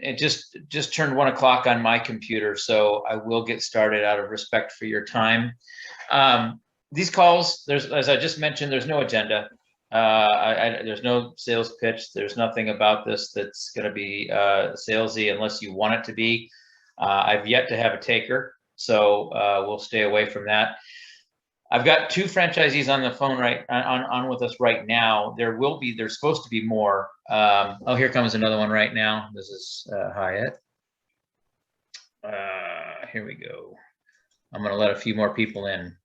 it just turned 1 o'clock on my computer, so I will get started out of respect for your time. These calls, as I just mentioned, there's no agenda. There's no sales pitch. There's nothing about this that's going to be salesy unless you want it to be. I've yet to have a taker, so we'll stay away from that. I've got 2 franchisees on the phone on with us right now. There's supposed to be more. Oh, here comes another one right now. This is Hyatt. Here we go. I'm going to let a few more people in,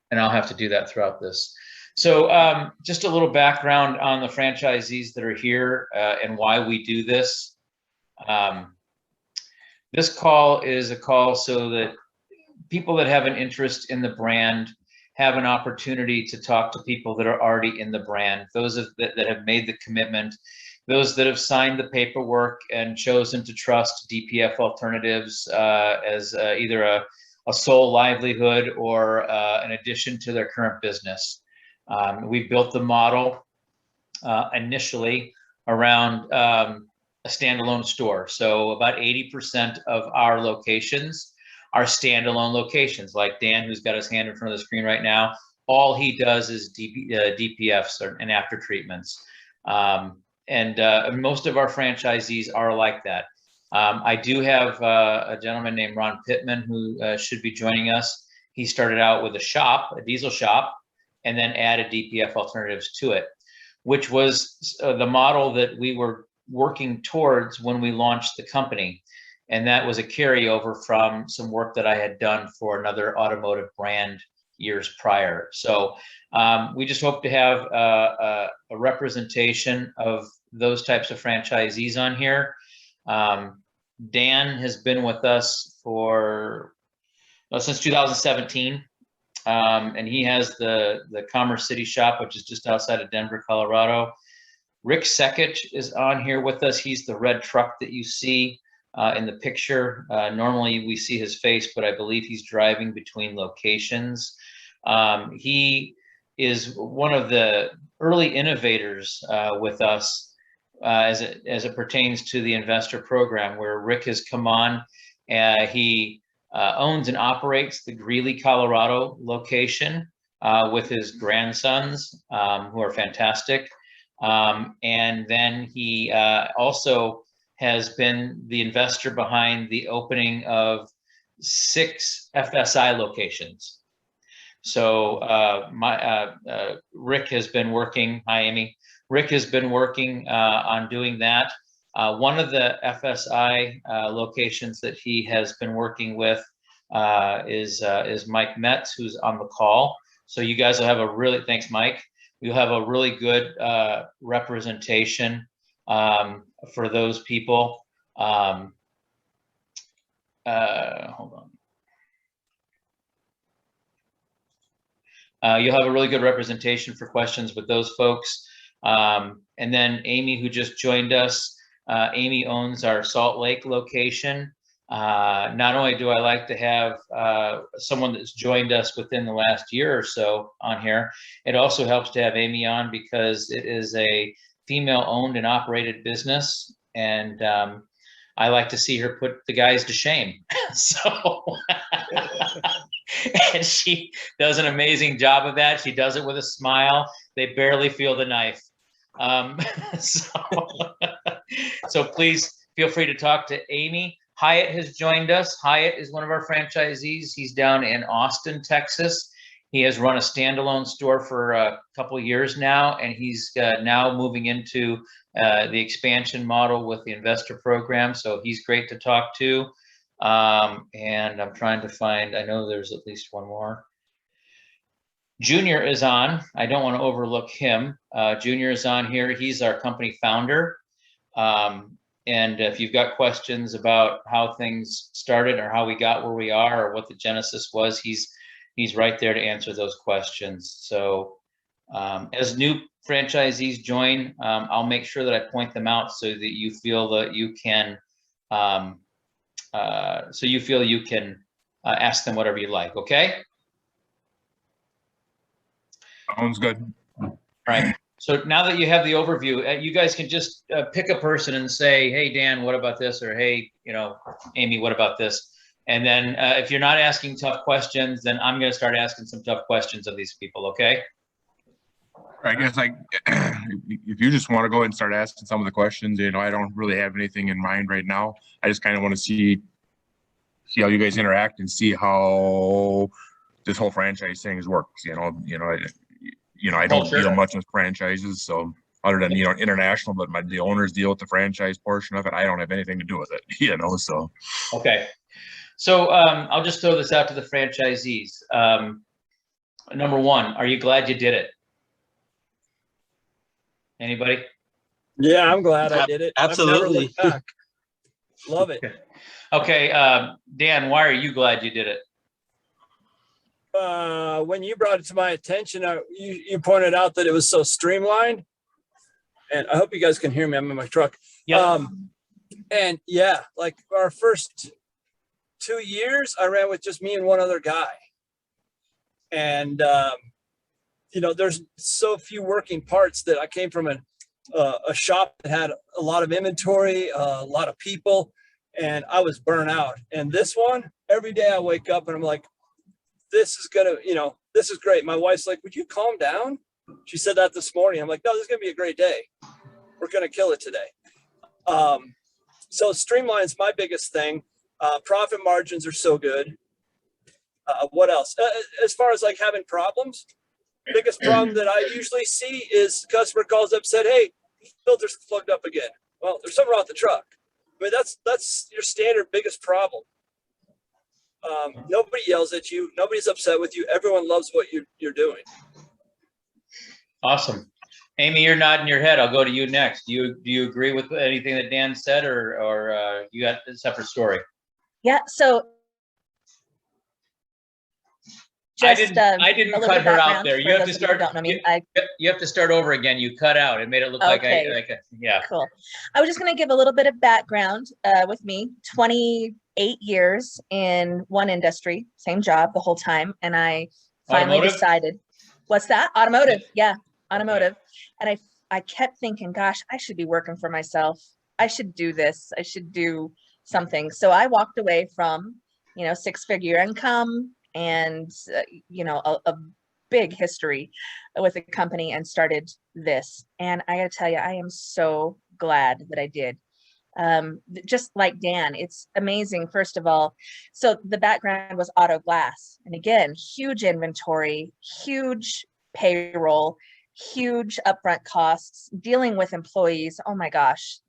and I'll have to do that throughout this. So just a little background on the franchisees that are here and why we do this. This call is a call so that people that have an interest in the brand have an opportunity to talk to people that are already in the brand, those that have made the commitment, those that have signed the paperwork and chosen to trust DPF Alternatives as either a sole livelihood or an addition to their current business. We built the model initially around a standalone store. So about 80% of our locations are standalone locations, like Dan, who's got his hand in front of the screen right now. All he does is DPFs and after treatments. And most of our franchisees are like that. I do have a gentleman named Ron Pittman who should be joining us. He started out with a diesel shop, and then added DPF Alternatives to it, which was the model that we were working towards when we launched the company. And that was a carryover from some work that I had done for another automotive brand years prior. So we just hope to have a representation of those types of franchisees on here. Dan has been with us since 2017. And he has the Commerce City shop, which is just outside of Denver, Colorado. Rick Sekich is on here with us. He's the red truck that you see in the picture. Normally we see his face, but I believe he's driving between locations. He is one of the early innovators with us as it pertains to the investor program, where Rick has come on. He owns and operates the Greeley, Colorado location with his grandsons, who are fantastic. And then he also has been the investor behind the opening of 6 FSI locations. So Rick has been working, hi Amy, Rick has been working on doing that. One of the FSI locations that he has been working with is Mike Metz, who's on the call. So you guys will have thanks Mike, you'll have a really good representation for those people. Hold on. You'll have a really good representation for questions with those folks. And then Amy, who just joined us, Amy owns our Salt Lake location. Not only do I like to have someone that's joined us within the last year or so on here, it also helps to have Amy on because it is a female-owned and operated business, and I like to see her put the guys to shame. So, and she does an amazing job of that. She does it with a smile. They barely feel the knife. So please feel free to talk to Amy. Hyatt has joined us. Hyatt is one of our franchisees. He's down in Austin, Texas. He has run a standalone store for a couple of years now, and he's now moving into the expansion model with the investor program. So he's great to talk to. And I'm trying to find, I know there's at least one more. Junior is on. I don't want to overlook him. Junior is on here. He's our company founder. And if you've got questions about how things started or how we got where we are or what the genesis was, he's right there to answer those questions. So as new franchisees join, I'll make sure that I point them out so that you feel that you can, ask them whatever you like. Okay. Sounds good. All right. So now that you have the overview, you guys can just pick a person and say, hey, Dan, what about this? Or hey, Ammie, what about this? And then if you're not asking tough questions, then I'm going to start asking some tough questions of these people, okay? I guess if you just want to go ahead and start asking some of the questions, I don't really have anything in mind right now. I just kind of want to see how you guys interact and see how this whole franchise thing works. I don't deal much with franchises, so other than international, but the owners deal with the franchise portion of it. I don't have anything to do with it, so. Okay, so I'll just throw this out to the franchisees. Number one, are you glad you did it? Anybody? Yeah, I'm glad I did it. Absolutely. Love it. Okay, Dan, why are you glad you did it? When you brought it to my attention, you pointed out that it was so streamlined, and I hope you guys can hear me. I'm in my truck. Yeah. And yeah, like our first 2 years, I ran with just me and one other guy, and there's so few working parts that I came from a shop that had a lot of inventory, a lot of people, and I was burnt out. And this one, every day I wake up and I'm like, this is great. My wife's like, would you calm down? She said that this morning. I'm like, no, this is going to be a great day. We're going to kill it today. So streamline's my biggest thing. Profit margins are so good. What else? As far as like having problems, biggest problem that I usually see is customer calls up, said, hey, filter's plugged up again. Well, there's something wrong with the truck. I mean, that's your standard biggest problem. Nobody yells at you. Nobody's upset with you. Everyone loves what you're doing. Awesome. Ammie, you're nodding your head. I'll go to you next. Do you agree with anything that Dan said, or you got a separate story? Yeah. So I didn't cut her out there. You have to start. Don't know me. You have to start over again. You cut out. It made it look like yeah. Cool. I was just going to give a little bit of background with me. 28 years in one industry, same job the whole time, and I finally decided. What's that? Automotive. Yeah, automotive. And I kept thinking, gosh, I should be working for myself. I should do this. I should do something. So I walked away from, 6-figure income and a big history with a company and started this. And I gotta tell you, I am so glad that I did. Just like Dan, it's amazing. First of all, so the background was auto glass, and again, huge inventory, huge payroll, huge upfront costs, dealing with employees. Oh my gosh,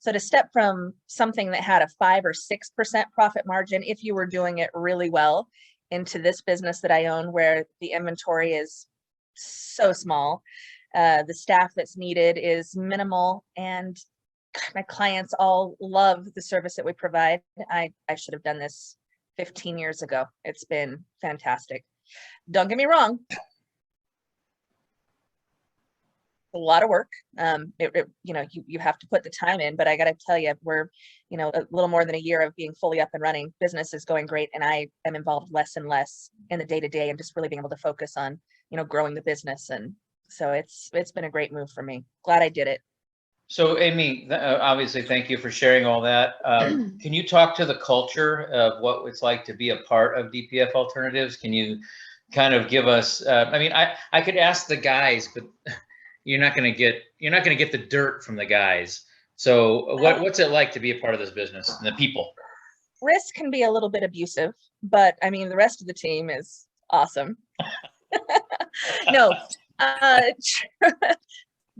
so to step from something that had a 5 or 6% profit margin, if you were doing it really well, into this business that I own, where the inventory is so small, the staff that's needed is minimal, and my clients all love the service that we provide. I should have done this 15 years ago. It's been fantastic. Don't get me wrong. A lot of work. You have to put the time in, but I got to tell you, we're, a little more than a year of being fully up and running. Business is going great, and I am involved less and less in the day-to-day and just really being able to focus on, growing the business. And so it's been a great move for me. Glad I did it. So Ammie, obviously, thank you for sharing all that. Can you talk to the culture of what it's like to be a part of DPF Alternatives? Can you kind of give us? I could ask the guys, but you're not going to get the dirt from the guys. So what's it like to be a part of this business and the people? Risk can be a little bit abusive, but I mean, the rest of the team is awesome. No.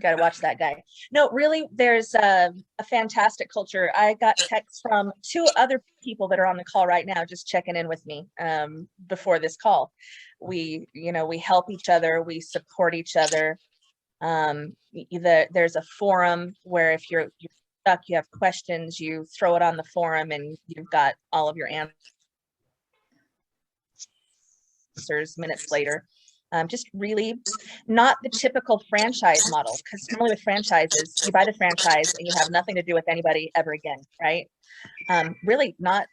Got to watch that guy. No, really, there's a fantastic culture. I got texts from 2 other people that are on the call right now, just checking in with me before this call. We help each other. We support each other. There's a forum where if you're stuck, you have questions, you throw it on the forum and you've got all of your answers minutes later. Just really not the typical franchise model, because normally with franchises, you buy the franchise and you have nothing to do with anybody ever again, right? Really not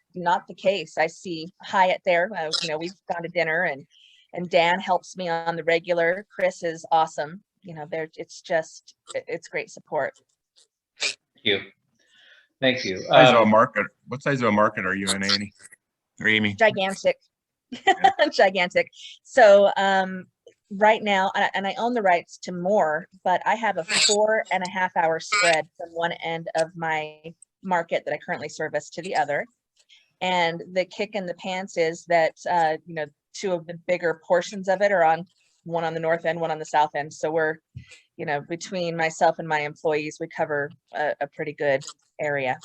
the case. I see Hyatt there. We've gone to dinner, and Dan helps me on the regular. Chris is awesome. it's great support. Thank you. Thank you. Size of a market. What size of a market are you in, Annie? Or Amy? Gigantic. Gigantic. So right now, and I own the rights to more, but I have a 4.5 hour spread from one end of my market that I currently service to the other. And the kick in the pants is that, two of the bigger portions of it are on, one on the north end, one on the south end. So we're, between myself and my employees, we cover a pretty good area.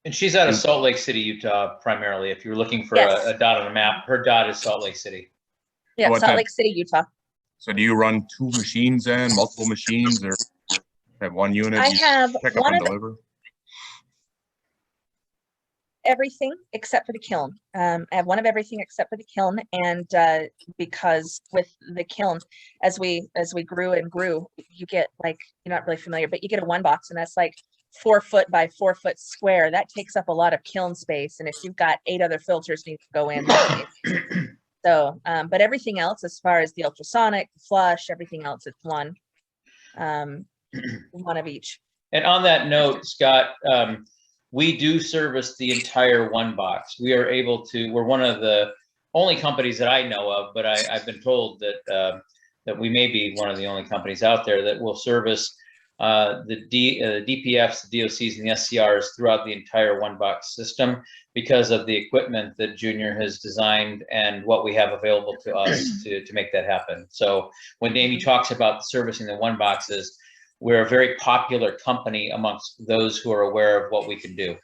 And she's out of Salt Lake City, Utah, primarily. If you're looking for Yes. a dot on a map, her dot is Salt Lake City. Yeah, What Salt type- Lake City, Utah. So do you run 2 machines then, multiple machines, or have 1 unit? I and have pick up one and of deliver? everything except for the kiln. I have one of everything except for the kiln, and because with the kiln, as we grew and grew, you get, like, you're not really familiar, but you get a 1 box, and that's like 4 foot by 4 foot square. That takes up a lot of kiln space, and if you've got 8 other filters need to go in, so but everything else, as far as the ultrasonic, flush, everything else, it's one of each. And on that note, Scott, we do service the entire 1 box. We're one of the only companies that I know of, but I've been told that that we may be one of the only companies out there that will service the DPFs, the DOCs, and the SCRs throughout the entire 1 box system because of the equipment that Junior has designed and what we have available to us to make that happen. So when Amy talks about servicing the 1 boxes, we're a very popular company amongst those who are aware of what we can do.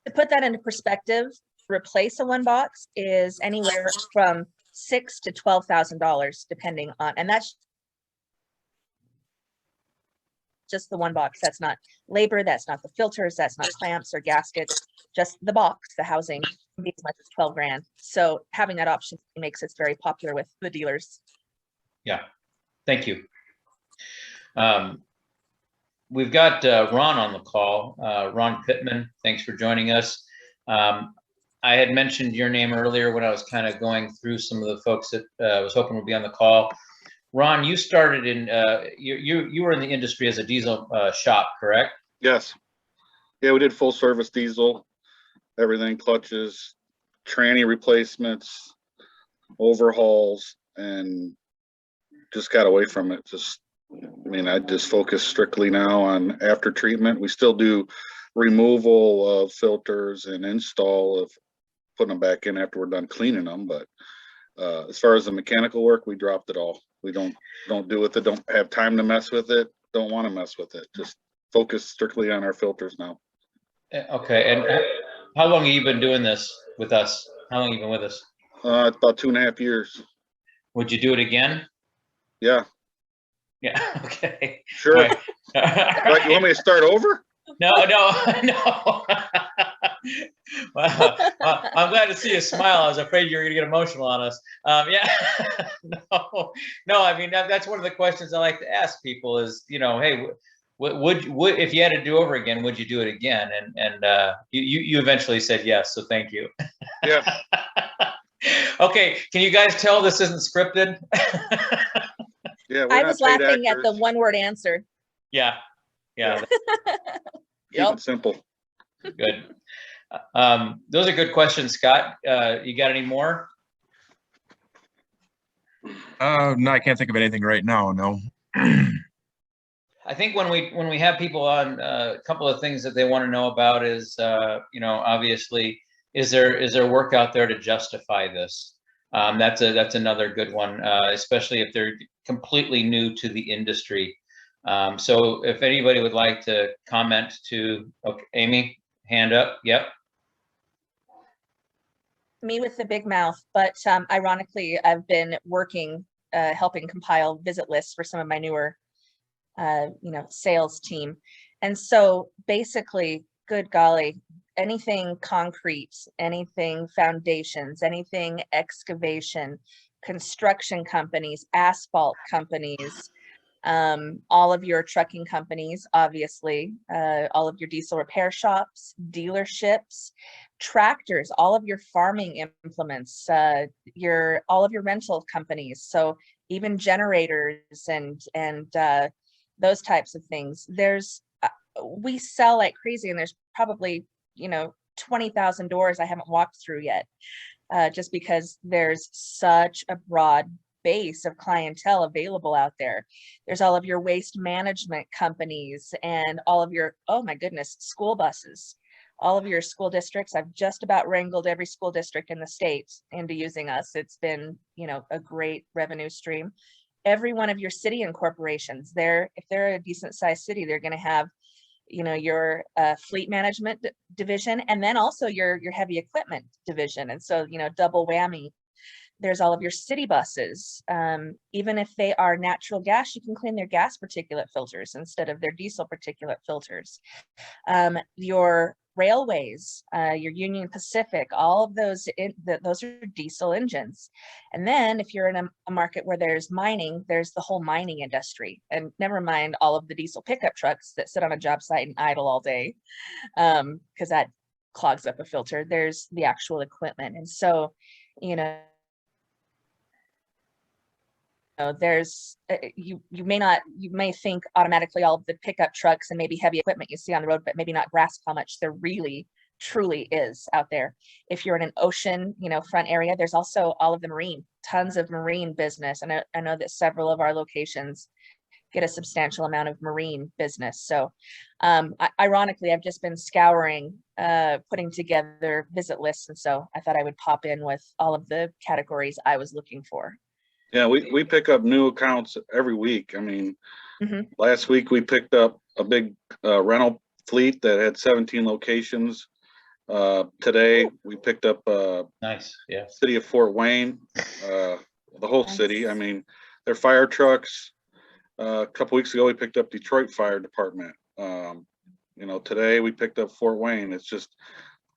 To put that into perspective, replace a 1 box is anywhere from $6,000 to $12,000, depending on, and that's just the 1 box. That's not labor, that's not the filters, that's not clamps or gaskets, just the box, the housing can be as much as 12 grand. So having that option makes us very popular with the dealers. Yeah, thank you. We've got Ron on the call. Ron Pittman, thanks for joining us. I had mentioned your name earlier when I was kind of going through some of the folks that I was hoping would be on the call. Ron, you started in, you were in the industry as a diesel shop, correct? Yes. Yeah, we did full service diesel, everything, clutches, tranny replacements, overhauls, and just got away from it. I just focus strictly now on after treatment. We still do removal of filters and install of putting them back in after we're done cleaning them. But as far as the mechanical work, we dropped it all. We don't do with it. Don't have time to mess with it. Don't want to mess with it. Just focus strictly on our filters now. Okay. And how long have you been doing this with us? How long have you been with us? About 2.5 years. Would you do it again? Yeah. Yeah. Okay. Sure. Right. What, you want me to start over? No. Well, I'm glad to see you smile. I was afraid you were going to get emotional on us. Yeah. No. I mean, that's one of the questions I like to ask people is, hey, would if you had to do over again, would you do it again? And you eventually said yes. So thank you. Yeah. Okay. Can you guys tell this isn't scripted? Yeah. I was laughing at the 1-word answer. Yeah. Keep Yep. it simple. Good. Those are good questions, Scott. You got any more? No, I can't think of anything right now. No. I think when we have people on, a couple of things that they want to know about is, obviously, is there work out there to justify this? That's another good one, especially if they're completely new to the industry. So if anybody would like to comment to, okay, Amy, hand up. Yep. Me with the big mouth, but ironically, I've been working, helping compile visit lists for some of my newer, sales team. And so basically, good golly, anything concrete, anything foundations, anything excavation, construction companies, asphalt companies, all of your trucking companies, obviously, all of your diesel repair shops, dealerships, tractors, all of your farming implements, all of your rental companies. So even generators and those types of things. We sell like crazy, and there's probably, 20,000 doors I haven't walked through yet, just because there's such a broad base of clientele available out there. There's all of your waste management companies and all of your, oh my goodness, school buses, all of your school districts. I've just about wrangled every school district in the state into using us. It's been, a great revenue stream. Every one of your city and corporations, if they're a decent sized city, they're going to have, your fleet management division, and then also your heavy equipment division. And so, double whammy. There's all of your city buses. Even if they are natural gas, you can clean their gas particulate filters instead of their diesel particulate filters. Your railways, your Union Pacific, all of those, those are diesel engines. And then if you're in a market where there's mining, there's the whole mining industry, and never mind all of the diesel pickup trucks that sit on a job site and idle all day, because that clogs up a filter. There's the actual equipment. And so, there's you may think automatically all of the pickup trucks and maybe heavy equipment you see on the road, but maybe not grasp how much there really truly is out there. If you're in an ocean, front area, there's also all of the marine, tons of marine business. And I know that several of our locations get a substantial amount of marine business. So ironically, I've just been scouring, putting together visit lists. And so I thought I would pop in with all of the categories I was looking for. Yeah, we pick up new accounts every week. I mean, last week we picked up a big rental fleet that had 17 locations. Today we picked up nice, yeah, city of Fort Wayne, the whole city. I mean, their fire trucks. A couple weeks ago we picked up Detroit Fire Department. Today we picked up Fort Wayne. It's just,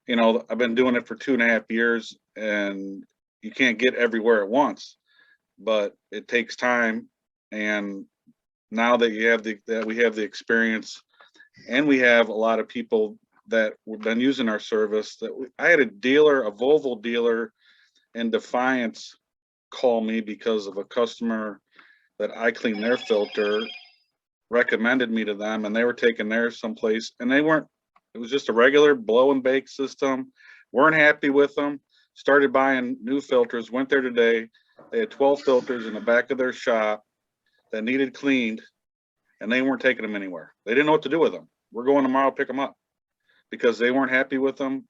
I've been doing it for 2.5 years, and you can't get everywhere at once. But it takes time, and now that we have the experience, and we have a lot of people that have been using our service. I had a Volvo dealer in Defiance call me because of a customer that I cleaned their filter, recommended me to them, and they were taking theirs someplace, and they weren't. It was just a regular blow and bake system. Weren't happy with them. Started buying new filters. Went there today. They had 12 filters in the back of their shop that needed cleaned, and they weren't taking them anywhere. They didn't know what to do with them. We're going tomorrow to pick them up because they weren't happy with them,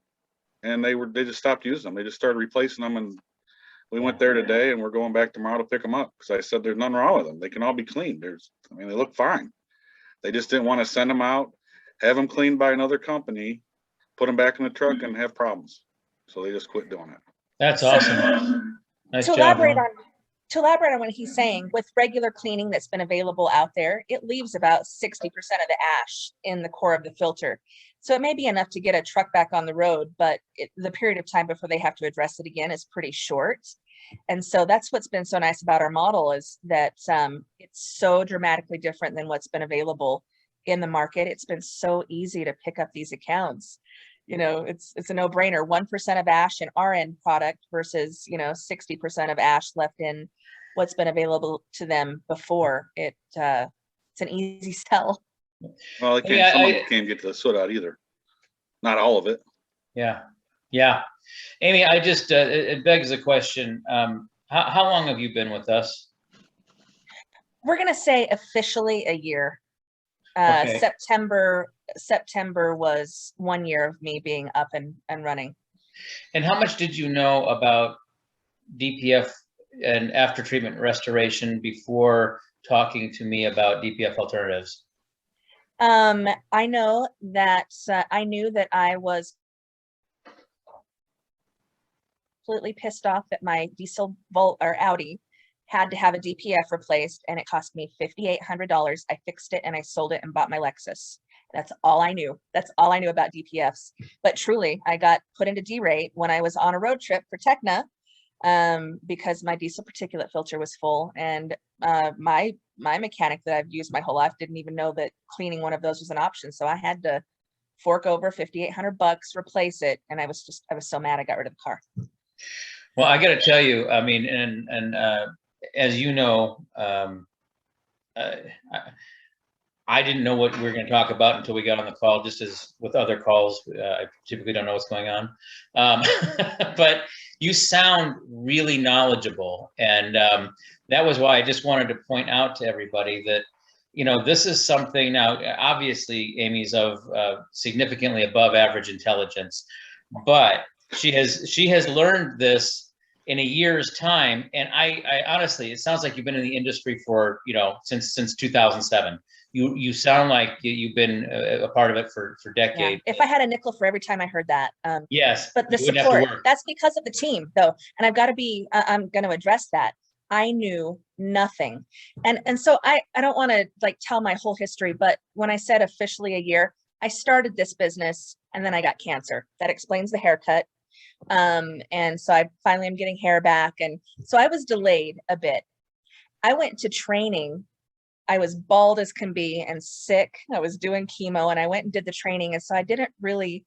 and they just stopped using them. They just started replacing them, and we went there today, and we're going back tomorrow to pick them up because I said there's nothing wrong with them. They can all be cleaned. They look fine. They just didn't want to send them out, have them cleaned by another company, put them back in the truck, and have problems. So they just quit doing it. That's awesome. Nice job. To elaborate on what he's saying, with regular cleaning that's been available out there, it leaves about 60% of the ash in the core of the filter. So it may be enough to get a truck back on the road, but the period of time before they have to address it again is pretty short. And so that's what's been so nice about our model, is that it's so dramatically different than what's been available in the market. It's been so easy to pick up these accounts. It's a no-brainer. 1% of ash in our end product versus 60% of ash left in what's been available to them before. It's an easy sell. Well, some of it can't get the soot out either. Not all of it. Yeah. Ammie, I just it begs the question. How long have you been with us? We're gonna say officially a year. Okay. September was 1 year of me being up and running. And how much did you know about DPF and after treatment restoration before talking to me about DPF Alternatives? I know that I knew that I was completely pissed off that my diesel Audi had to have a DPF replaced, and it cost me $5,800. I fixed it and I sold it and bought my Lexus. That's all I knew. That's all I knew about DPFs. But truly, I got put into D-rate when I was on a road trip for Tecna, because my diesel particulate filter was full, and my mechanic that I've used my whole life didn't even know that cleaning one of those was an option. So I had to fork over $5,800, replace it, and I was so mad I got rid of the car. Well, I got to tell you, I mean, and as you know, I didn't know what we were going to talk about until we got on the call, just as with other calls, I typically don't know what's going on. But you sound really knowledgeable. And that was why I just wanted to point out to everybody that, you know, this is something now, obviously Amy's of significantly above average intelligence, but she has learned this in a year's time. And I honestly, it sounds like you've been in the industry for, you know, since 2007. You sound like you've been a part of it for decades. Yeah. If I had a nickel for every time I heard that. Yes. But the support, that's because of the team though. And I've got to be, I'm going to address that. I knew nothing. And so I don't want to like tell my whole history, but when I said officially a year, I started this business and then I got cancer. That explains the haircut. And so I finally am getting hair back. And so I was delayed a bit. I went to training. I was bald as can be and sick. I was doing chemo and I went and did the training. And so I didn't really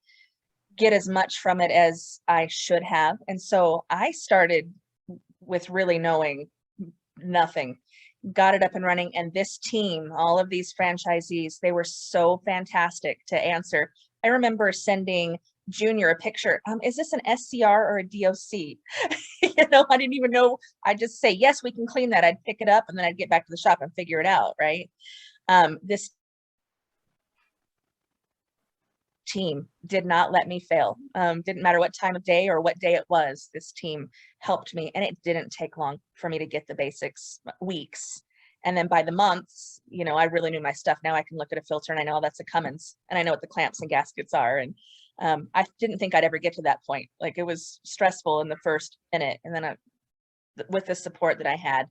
get as much from it as I should have. And so I started with really knowing nothing, got it up and running. And this team, all of these franchisees, they were so fantastic to answer. I remember sending Junior a picture. Is this an SCR or a DOC? You know, I didn't even know. I'd just say, yes, we can clean that. I'd pick it up and then I'd get back to the shop and figure it out. Right. This team did not let me fail. Didn't matter what time of day or what day it was. This team helped me, and it didn't take long for me to get the basics, weeks. And then by the months, you know, I really knew my stuff. Now I can look at a filter and I know that's a Cummins and I know what the clamps and gaskets are. And I didn't think I'd ever get to that point. Like, it was stressful in the first minute. And then with the support that I had,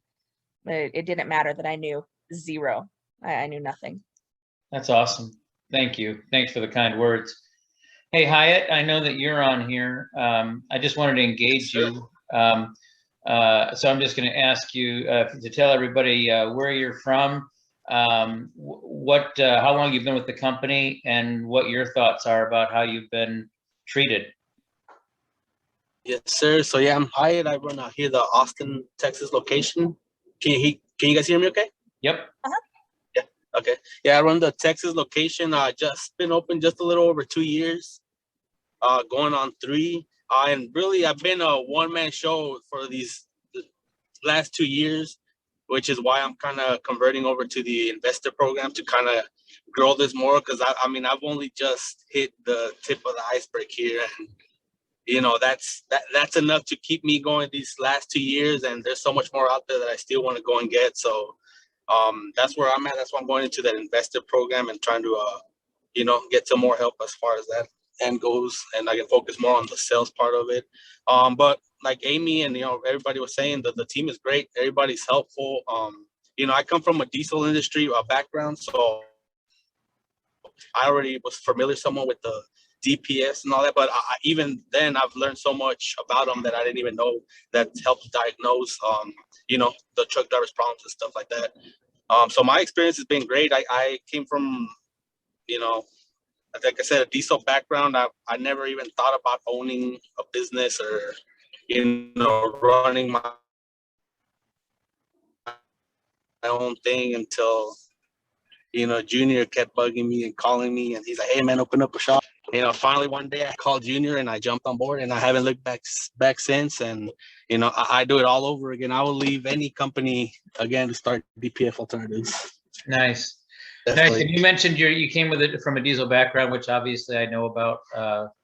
it didn't matter that I knew zero. I knew nothing. That's awesome. Thank you. Thanks for the kind words. Hey, Hyatt, I know that you're on here. I just wanted to engage you. So I'm just going to ask you to tell everybody where you're from, how long you've been with the company, and what your thoughts are about how you've been treated. Yes, sir. So yeah, I'm Hyatt. I run out here the Austin, Texas location. Can you guys hear me okay? Yep. Yeah. Okay. Yeah, I run the Texas location. Just been open just a little over 2 years, going on 3. And really, I've been a one-man show for these last 2 years, which is why I'm kind of converting over to the investor program to kind of grow this more. Because I mean, I've only just hit the tip of the iceberg here, and you know, that's enough to keep me going these last 2 years. And there's so much more out there that I still want to go and get. So that's where I'm at. That's why I'm going into that investor program and trying to, you know, get some more help as far as that end goes, and I can focus more on the sales part of it. But like Amy and, you know, everybody was saying that the team is great. Everybody's helpful. You know, I come from a diesel industry background, so I already was familiar somewhat with the DPS and all that, but even then I've learned so much about them that I didn't even know that helps diagnose, you know, the truck driver's problems and stuff like that. So my experience has been great. I came from, you know, like I said, a diesel background. I never even thought about owning a business or, you know, running my own thing until, you know, Junior kept bugging me and calling me, and he's like, "Hey man, open up a shop." You know, finally one day I called Junior and I jumped on board, and I haven't looked back since. And you know, I do it all over again. I will leave any company again to start DPF Alternatives. Nice. Definitely. Nice. And you mentioned you came with it from a diesel background, which obviously I know about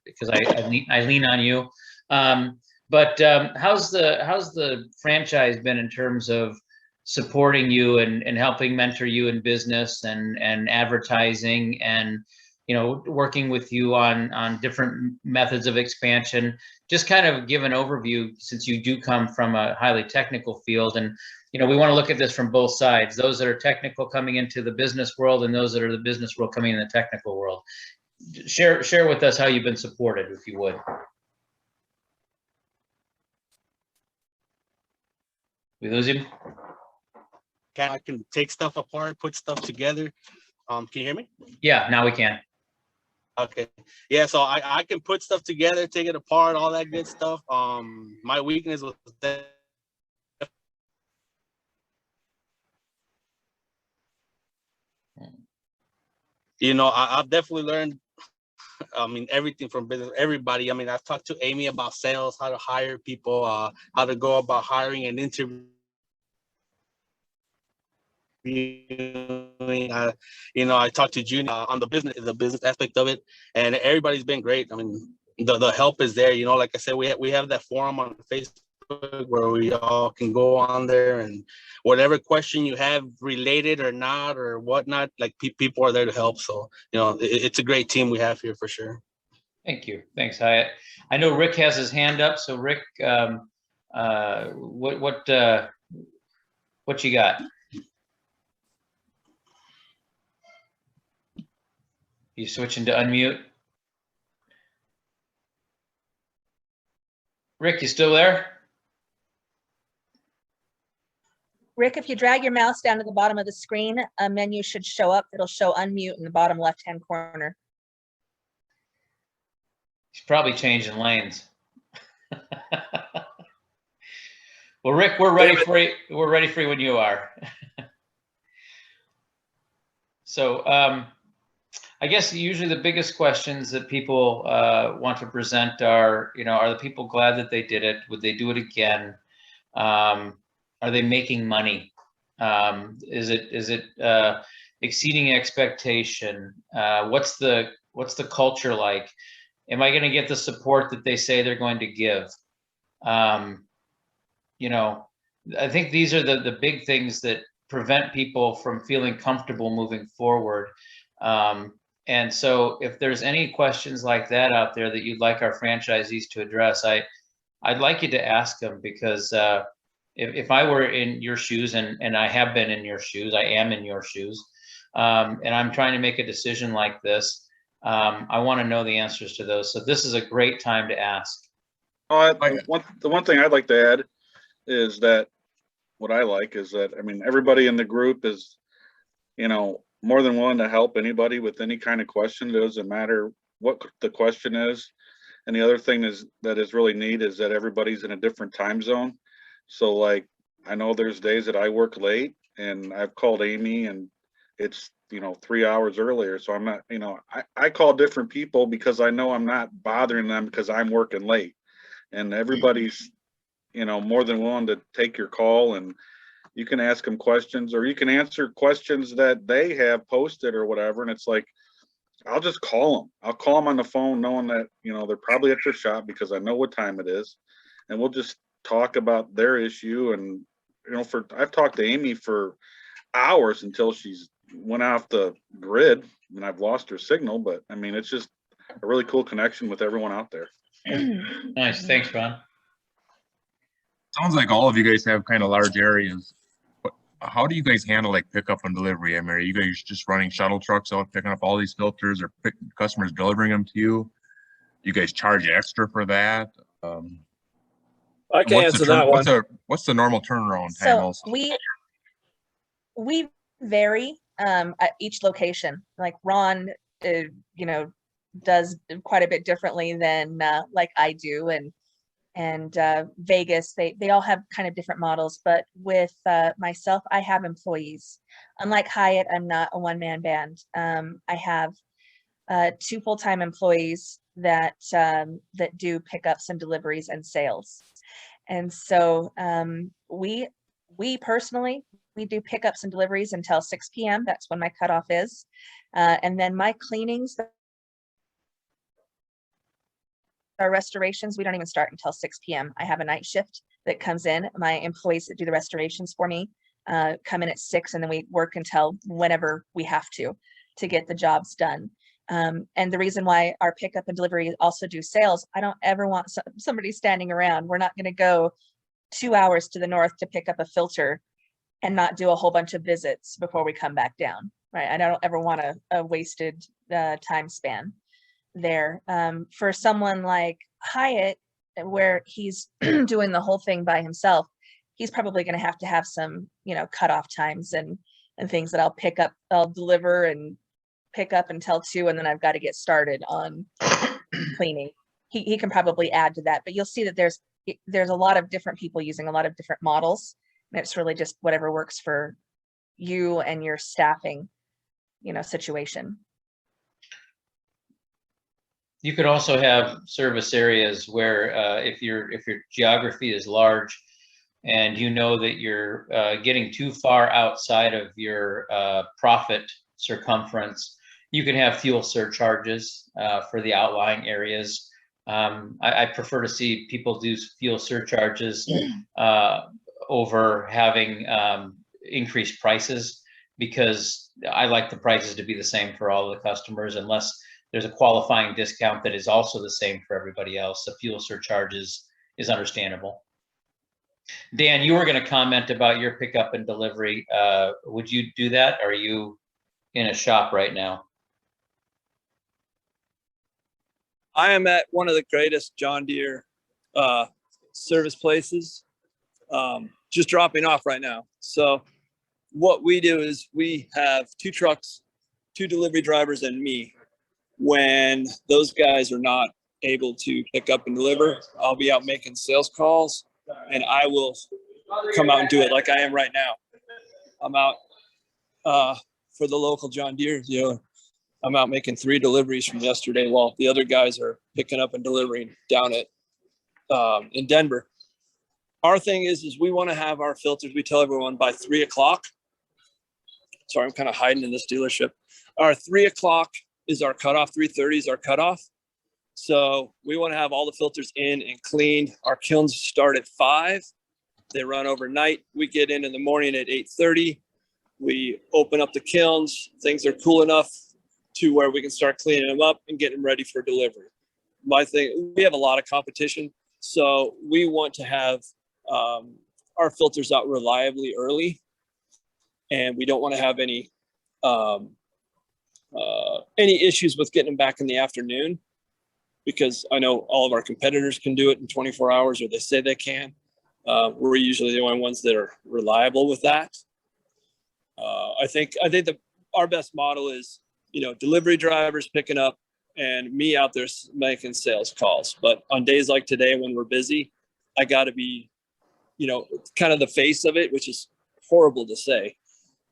because I lean on you. But how's the franchise been in terms of supporting you and helping mentor you in business and advertising and, you know, working with you on different methods of expansion? Just kind of give an overview, since you do come from a highly technical field, and you know, we want to look at this from both sides, those that are technical coming into the business world and those that are the business world coming in the technical world. Share with us how you've been supported, if you would. We lose him? I can take stuff apart, put stuff together. Can you hear me? Yeah, now we can. Okay. Yeah, so I can put stuff together, take it apart, all that good stuff. My weakness was I've definitely learned, everything from business, everybody. I've talked to Ammie about sales, how to hire people, how to go about hiring and interviewing. I talked to Junior on the business aspect of it, and everybody's been great. The help is there. Like I said, we have that forum on Facebook where we all can go on there, and whatever question you have, related or not or whatnot, like people are there to help. So it's a great team we have here for sure. Thank you. Thanks, Hyatt. I know Rick has his hand up. So Rick, what you got? You switching to unmute? Rick, you still there? Rick, if you drag your mouse down to the bottom of the screen, a menu should show up. It'll show unmute in the bottom left-hand corner. He's probably changing lanes. Well, Rick, we're ready for you. We're ready for you when you are. So I guess usually the biggest questions that people want to present are, are the people glad that they did it? Would they do it again? Are they making money? Is it exceeding expectation? What's the culture like? Am I going to get the support that they say they're going to give? I think these are the big things that prevent people from feeling comfortable moving forward. And so if there's any questions like that out there that you'd like our franchisees to address, I'd like you to ask them, because if I were in your shoes, and I have been in your shoes, I am in your shoes, and I'm trying to make a decision like this, I want to know the answers to those. So this is a great time to ask. The one thing I'd like to add is that what I like is that, everybody in the group is, more than willing to help anybody with any kind of question. It doesn't matter what the question is. And the other thing that is really neat is that everybody's in a different time zone. So like, I know there's days that I work late, and I've called Ammie and it's, 3 hours earlier. So I'm not, I call different people because I know I'm not bothering them because I'm working late, and everybody's, more than willing to take your call, and you can ask them questions, or you can answer questions that they have posted or whatever. And it's like, I'll just call them. I'll call them on the phone knowing that, they're probably at their shop because I know what time it is. And we'll just talk about their issue. And, I've talked to Ammie for hours until she's went off the grid and I've lost her signal. But it's just a really cool connection with everyone out there. Nice. Thanks, Ron. Sounds like all of you guys have kind of large areas. How do you guys handle like pickup and delivery? Are you guys just running shuttle trucks out picking up all these filters, or customers delivering them to you? You guys charge extra for that? I can answer that one. What's the normal turnaround time? So also? we vary at each location. Like Ron, does quite a bit differently than like I do, and Vegas, they all have kind of different models. But with myself, I have employees. Unlike Hyatt, I'm not a one-man band. I have 2 full-time employees that do pickups and deliveries and sales. And so we personally, we do pickups and deliveries until 6 p.m. That's when my cutoff is. And then my cleanings, our restorations, we don't even start until 6 p.m. I have a night shift that comes in. My employees that do the restorations for me come in at 6, and then we work until whenever we have to get the jobs done. And the reason why our pickup and delivery also do sales, I don't ever want somebody standing around. We're not going to go 2 hours to the north to pick up a filter and not do a whole bunch of visits before we come back down, right? I don't ever want a wasted time span there. For someone like Hyatt, where he's doing the whole thing by himself, he's probably going to have some, cutoff times and things that I'll deliver and pick up until 2, and then I've got to get started on cleaning. He can probably add to that, but you'll see that there's a lot of different people using a lot of different models, and it's really just whatever works for you and your staffing, situation. You could also have service areas where if your geography is large and you know that you're getting too far outside of your profit circumference, you can have fuel surcharges for the outlying areas. I prefer to see people do fuel surcharges over having increased prices, because I like the prices to be the same for all the customers, unless there's a qualifying discount that is also the same for everybody else. The fuel surcharge is understandable. Dan, you were going to comment about your pickup and delivery. Would you do that? Or are you in a shop right now? I am at one of the greatest John Deere service places, just dropping off right now. So what we do is we have 2 trucks, 2 delivery drivers, and me. When those guys are not able to pick up and deliver, I'll be out making sales calls, and I will come out and do it like I am right now. I'm out for the local John Deere dealer. I'm out making 3 deliveries from yesterday while the other guys are picking up and delivering down at in Denver. Our thing is we want to have our filters. We tell everyone by 3 o'clock. Sorry, I'm kind of hiding in this dealership. Our 3 o'clock is our cutoff. 3:30 is our cutoff. So we want to have all the filters in and cleaned. Our kilns start at 5. They run overnight. We get in the morning at 8:30. We open up the kilns. Things are cool enough to where we can start cleaning them up and getting them ready for delivery. My thing, we have a lot of competition, so we want to have our filters out reliably early, and we don't want to have any issues with getting them back in the afternoon, because I know all of our competitors can do it in 24 hours, or they say they can. We're usually the only ones that are reliable with that. I think that our best model is, delivery drivers picking up and me out there making sales calls. But on days like today, when we're busy, I got to be, kind of the face of it, which is horrible to say,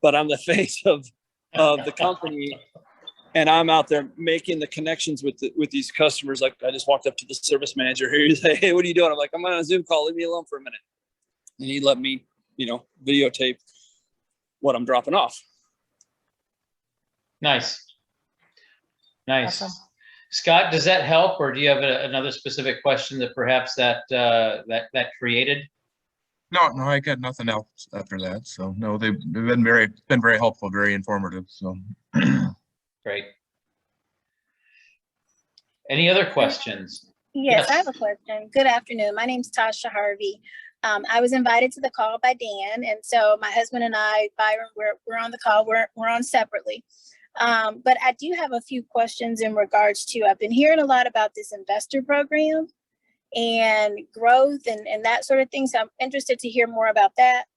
but I'm the face of the company. And I'm out there making the connections with these customers. Like, I just walked up to the service manager here. He's like, "Hey, what are you doing?" I'm like, "I'm on a Zoom call. Leave me alone for a minute." And he let me, videotape what I'm dropping off. Nice. Awesome. Scott, does that help, or do you have another specific question that perhaps that created? No, I got nothing else after that. So no, they've been very helpful, very informative. So Great. Any other questions? Yes, I have a question. Good afternoon. My name's Tasha Harvey. I was invited to the call by Dan, and so my husband and I, Byron, we're on the call. We're on separately. But I do have a few questions in regards to, I've been hearing a lot about this investor program and growth and that sort of thing. So I'm interested to hear more about that.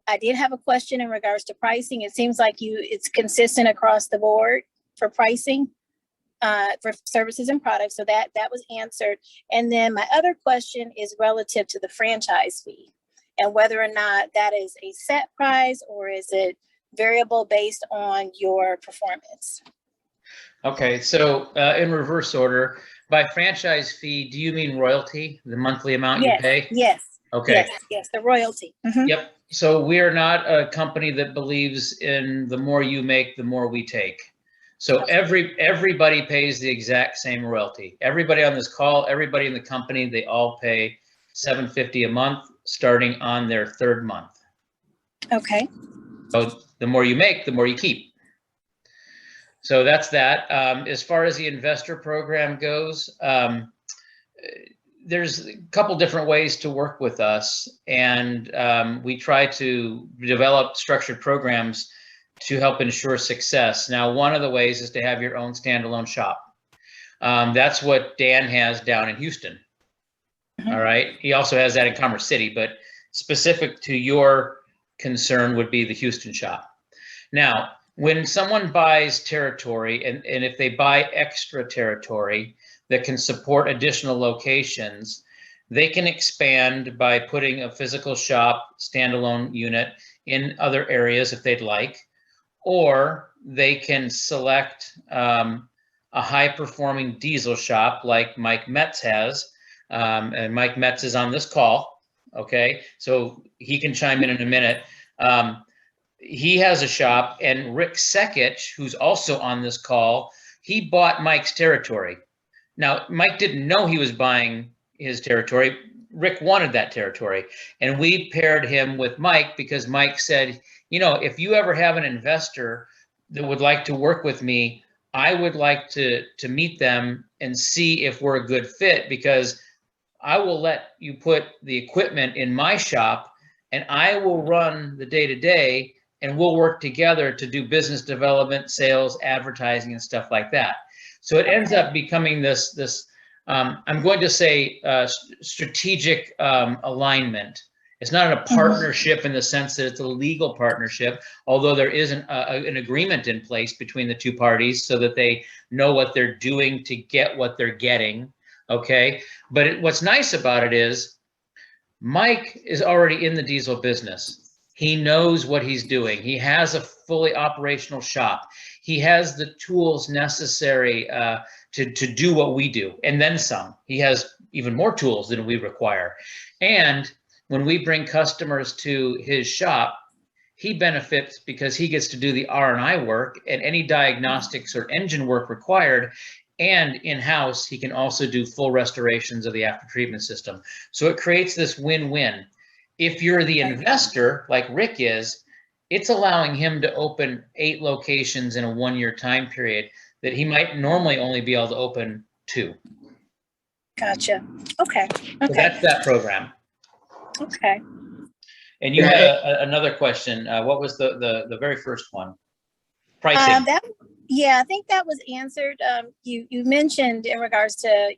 I did have a question in regards to pricing. It seems like it's consistent across the board for pricing for services and products. So that was answered. And then my other question is relative to the franchise fee and whether or not that is a set price or is it variable based on your performance. Okay, so in reverse order, by franchise fee, do you mean royalty, the monthly amount you pay? Yes. Okay. Yes, the royalty. Mm-hmm. Yep. So we are not a company that believes in the more you make, the more we take. So everybody pays the exact same royalty. Everybody on this call, everybody in the company, they all pay $750 a month starting on their 3rd month. Okay. So the more you make, the more you keep. So that's that. As far as the investor program goes, there's a couple different ways to work with us, and we try to develop structured programs to help ensure success. Now, one of the ways is to have your own standalone shop. That's what Dan has down in Houston. Mm-hmm. All right. He also has that in Commerce City, but specific to your concern would be the Houston shop. Now, when someone buys territory, and if they buy extra territory that can support additional locations, they can expand by putting a physical shop standalone unit in other areas if they'd like, or they can select on a high-performing diesel shop like Mike Metz has, and Mike Metz is on this call, okay? So he can chime in a minute. He has a shop, and Rick Sekich, who's also on this call, he bought Mike's territory. Now, Mike didn't know he was buying his territory. Rick wanted that territory, and we paired him with Mike because Mike said, you know, if you ever have an investor that would like to work with me, I would like to meet them and see if we're a good fit, because I will let you put the equipment in my shop and I will run the day-to-day, and we'll work together to do business development, sales, advertising, and stuff like that. So it ends up becoming this I'm going to say strategic alignment. It's not a partnership in the sense that it's a legal partnership, although there is an agreement in place between the two parties so that they know what they're doing to get what they're getting, okay? But what's nice about it is Mike is already in the diesel business. He knows what he's doing. He has a fully operational shop. He has the tools necessary to do what we do, and then some. He has even more tools than we require. And when we bring customers to his shop, he benefits because he gets to do the R&I work and any diagnostics or engine work required. And in-house, he can also do full restorations of the after-treatment system. So it creates this win-win. If you're the investor, like Rick is, it's allowing him to open 8 locations in a 1-year time period that he might normally only be able to open 2. Gotcha. Okay. So that's that program. Okay. And you had another question. What was the very first one? Pricing. Yeah, I think that was answered. You mentioned in regards to,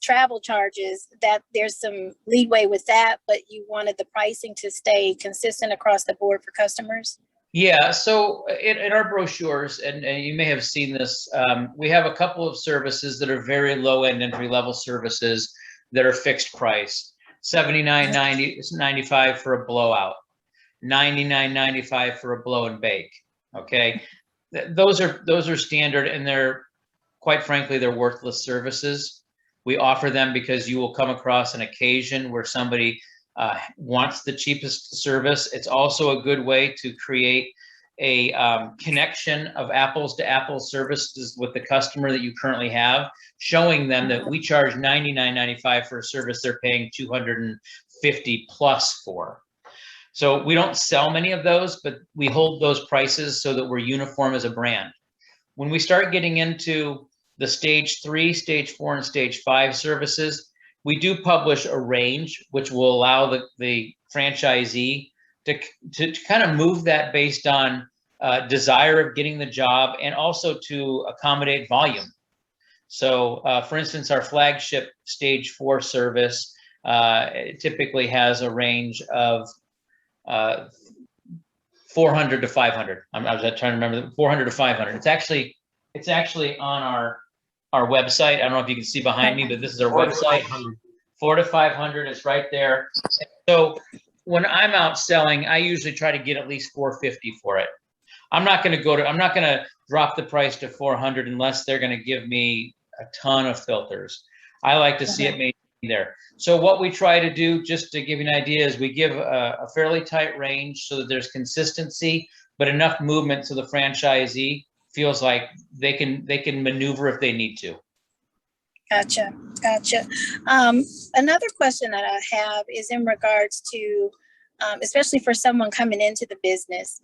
travel charges that there's some leeway with that, but you wanted the pricing to stay consistent across the board for customers. Yeah, so in our brochures, and you may have seen this, we have a couple of services that are very low-end entry-level services that are fixed price. $79.95 for a blowout, $99.95 for a blow and bake. Okay, those are standard, and they're, quite frankly, they're worthless services. We offer them because you will come across an occasion where somebody wants the cheapest service. It's also a good way to create a connection of apples to apples services with the customer that you currently have, showing them that we charge $99.95 for a service they're paying $250 plus for. So we don't sell many of those, but we hold those prices so that we're uniform as a brand. When we start getting into the stage 3, stage 4, and stage 5 services, we do publish a range, which will allow the franchisee to kind of move that based on desire of getting the job and also to accommodate volume. So for instance, our flagship stage 4 service typically has a range of 400 to 500. I was trying to remember, 400 to 500. It's actually on our website. I don't know if you can see behind me, but this is our website. 400 to 500 is right there. So when I'm out selling, I usually try to get at least 450 for it. I'm not going to drop the price to 400 unless they're going to give me a ton of filters. I like to see it made there. So what we try to do, just to give you an idea, is we give a fairly tight range so that there's consistency, but enough movement so the franchisee feels like they can maneuver if they need to. Gotcha. Another question that I have is in regards to, especially for someone coming into the business,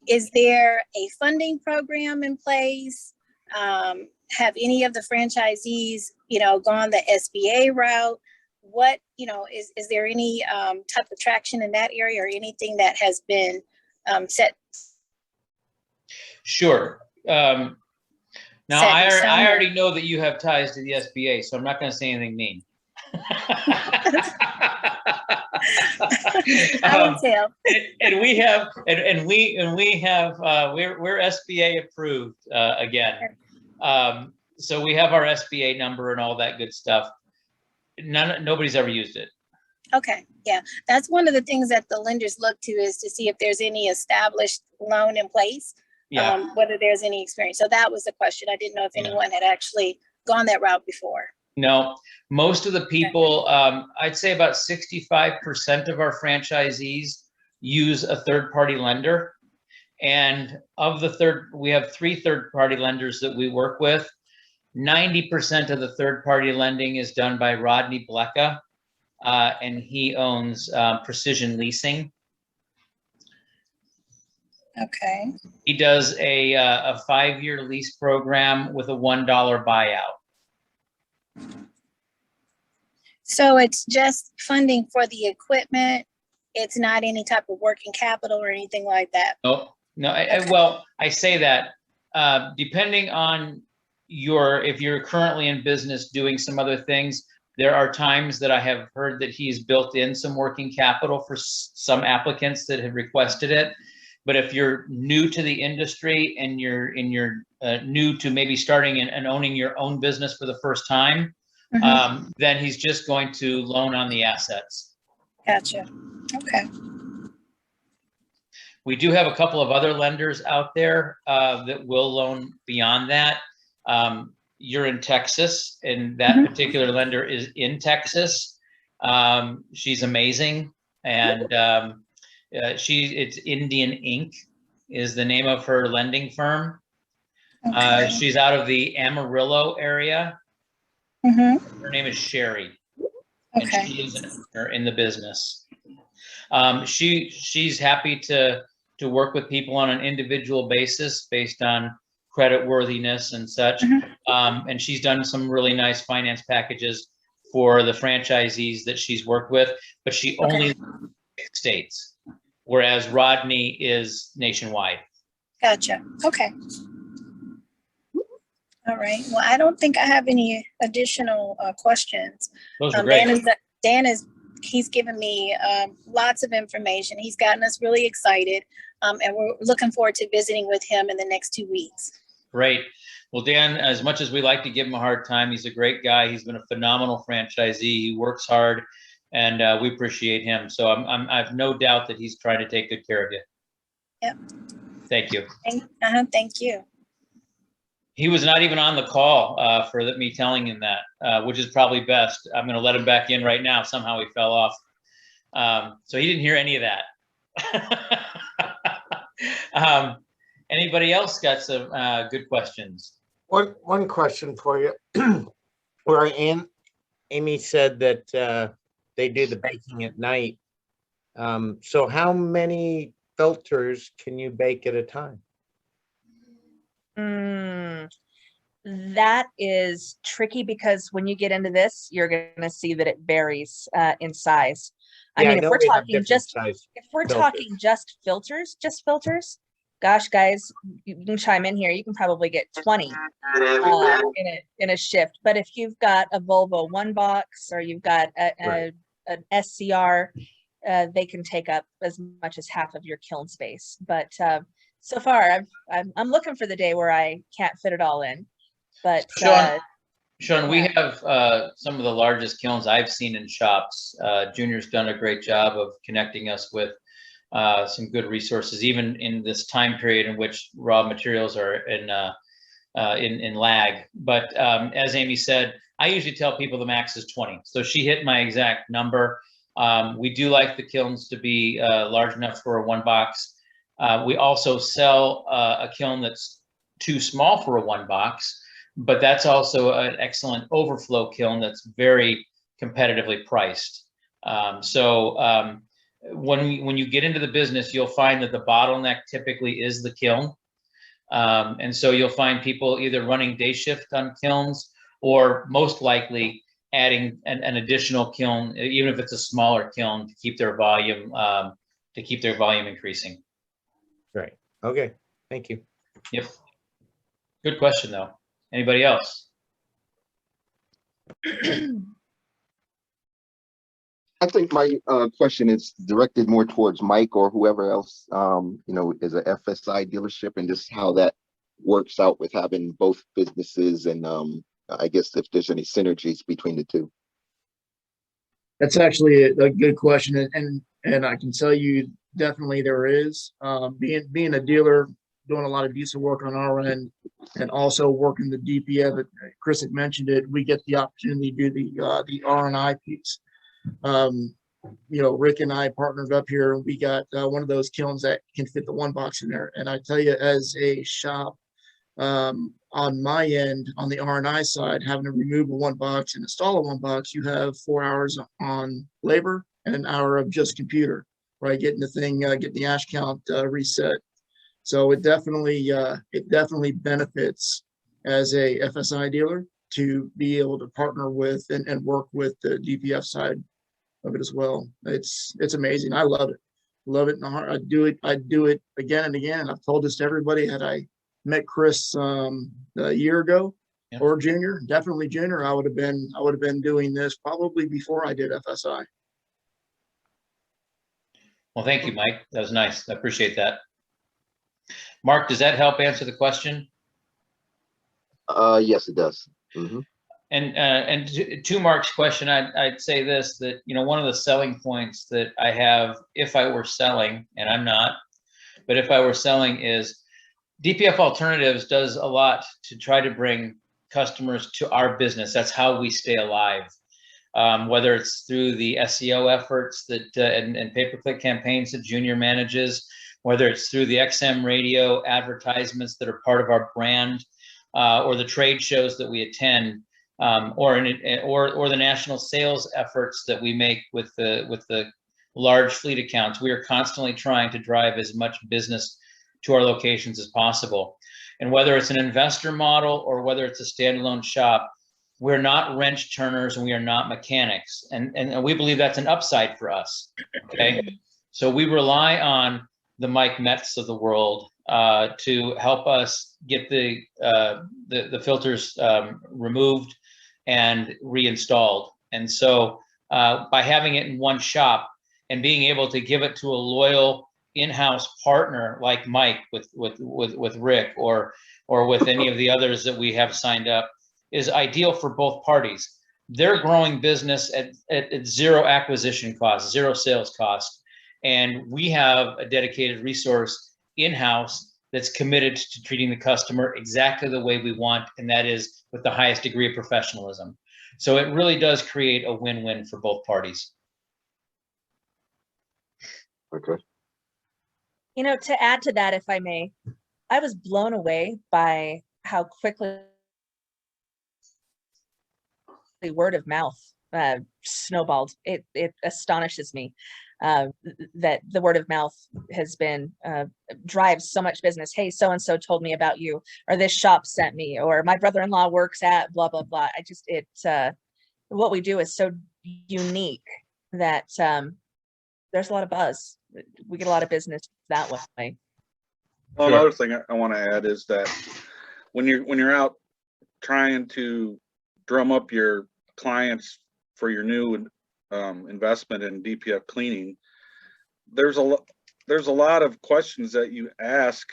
is there a funding program in place? Have any of the franchisees, gone the SBA route? What, is there any type of traction in that area or anything that has been set? Sure. Now, I already know that you have ties to the SBA, so I'm not going to say anything mean. I will tell. And we're SBA approved again. So we have our SBA number and all that good stuff. Nobody's ever used it. Okay, yeah, that's one of the things that the lenders look to, is to see if there's any established loan in place Yeah. whether there's any experience. So that was the question. I didn't know if anyone had actually gone that route before. No, most of the people, I'd say about 65% of our franchisees use a third-party lender. And of the we have 3 third-party lenders that we work with. 90% of the third-party lending is done by Rodney Blecka, and he owns Precision Leasing. Okay. He does a 5-year lease program with a $1 buyout. So it's just funding for the equipment. It's not any type of working capital or anything like that. No, well, I say that depending on if you're currently in business doing some other things, there are times that I have heard that he's built in some working capital for some applicants that have requested it. But if you're new to the industry and you're new to maybe starting and owning your own business for the first time, then he's just going to loan on the assets. Gotcha. Okay. We do have a couple of other lenders out there that will loan beyond that. You're in Texas, and that particular lender is in Texas. She's amazing, and it's Indian Inc. is the name of her lending firm. Okay. She's out of the Amarillo area. Her name is Sherry, and Okay. she is in the business. She's happy to work with people on an individual basis based on credit worthiness and such. And she's done some really nice finance packages for the franchisees that she's worked with, but she only states, whereas Rodney is nationwide. Gotcha. Okay. All right. Well, I don't think I have any additional questions. Those are great. He's given me lots of information. He's gotten us really excited, and we're looking forward to visiting with him in the next 2 weeks. Great. Well, Dan, as much as we like to give him a hard time, he's a great guy. He's been a phenomenal franchisee. He works hard, and we appreciate him. So I have no doubt that he's trying to take good care of you. Yep. Thank you. Thank you. He was not even on the call for me telling him that, which is probably best. I'm going to let him back in right now. Somehow he fell off. So he didn't hear any of that. Anybody else got some good questions? One question for you. Where Ammie said that they do the baking at night. So how many filters can you bake at a time? That is tricky because when you get into this, you're going to see that it varies in size. I mean, if we're talking just filters, gosh, guys, you can chime in here. You can probably get 20 in a shift. But if you've got a Volvo 1 box or you've got an SCR, they can take up as much as half of your kiln space. But so far, I'm looking for the day where I can't fit it all in. But Sean, we have some of the largest kilns I've seen in shops. Junior's done a great job of connecting us with some good resources, even in this time period in which raw materials are in lag. But as Ammie said, I usually tell people the max is 20. So she hit my exact number. We do like the kilns to be large enough for a 1 box. We also sell a kiln that's too small for a 1 box, but that's also an excellent overflow kiln that's very competitively priced. When you get into the business, you'll find that the bottleneck typically is the kiln. And so you'll find people either running day shift on kilns or most likely adding an additional kiln, even if it's a smaller kiln, to keep their volume increasing. Right. Okay. Thank you. Yep. Good question though. Anybody else? I think my question is directed more towards Mike or whoever else, is a FSI dealership, and just how that works out with having both businesses, and I guess if there's any synergies between the two. That's actually a good question, and I can tell you definitely there is. Being a dealer doing a lot of diesel work on our end, and also working the DPF. Chris had mentioned it. We get the opportunity to do the R&I piece. Rick and I partnered up here, and we got one of those kilns that can fit the one box in there. And I tell you, as a shop, on my end, on the R&I side, having to remove a one box and install a one box, you have 4 hours on labor and an hour of just computer, right? Getting the thing, getting the ash count reset. So it definitely benefits as a FSI dealer to be able to partner with and work with the DPF side of it as well. It's amazing. I love it. Love it in the heart. I do it again and again. I've told this to everybody. Had I met Chris a year ago, yeah, or junior, definitely junior, I would have been doing this probably before I did FSI. Well, thank you, Mike. That was nice. I appreciate that. Mark, does that help answer the question? Yes, it does. Mm-hmm. And to Mark's question, I'd say this, that, one of the selling points that I have, if I were selling, and I'm not, but if I were selling, is DPF Alternatives does a lot to try to bring customers to our business. That's how we stay alive. Whether it's through the SEO efforts that and pay-per-click campaigns that Junior manages, whether it's through the XM radio advertisements that are part of our brand, or the trade shows that we attend, or the national sales efforts that we make with the large fleet accounts. We are constantly trying to drive as much business to our locations as possible. And whether it's an investor model or whether it's a standalone shop, we're not wrench turners and we are not mechanics. And we believe that's an upside for us. Okay. So we rely on the Mike Metz of the world to help us get the filters removed and reinstalled. And so by having it in one shop and being able to give it to a loyal in-house partner like Mike with Rick or with any of the others that we have signed up is ideal for both parties. They're growing business at zero acquisition cost, zero sales cost. And we have a dedicated resource in-house that's committed to treating the customer exactly the way we want, and that is with the highest degree of professionalism. So it really does create a win-win for both parties. Okay. To add to that, if I may, I was blown away by how quickly the word of mouth snowballed. It astonishes me that the word of mouth has been drives so much business. Hey, so and so told me about you, or this shop sent me, or my brother-in-law works at blah blah blah. What we do is so unique that there's a lot of buzz. We get a lot of business that way. Well, another thing I want to add is that when you're out trying to drum up your clients for your new investment in DPF cleaning, there's a lot of questions that you ask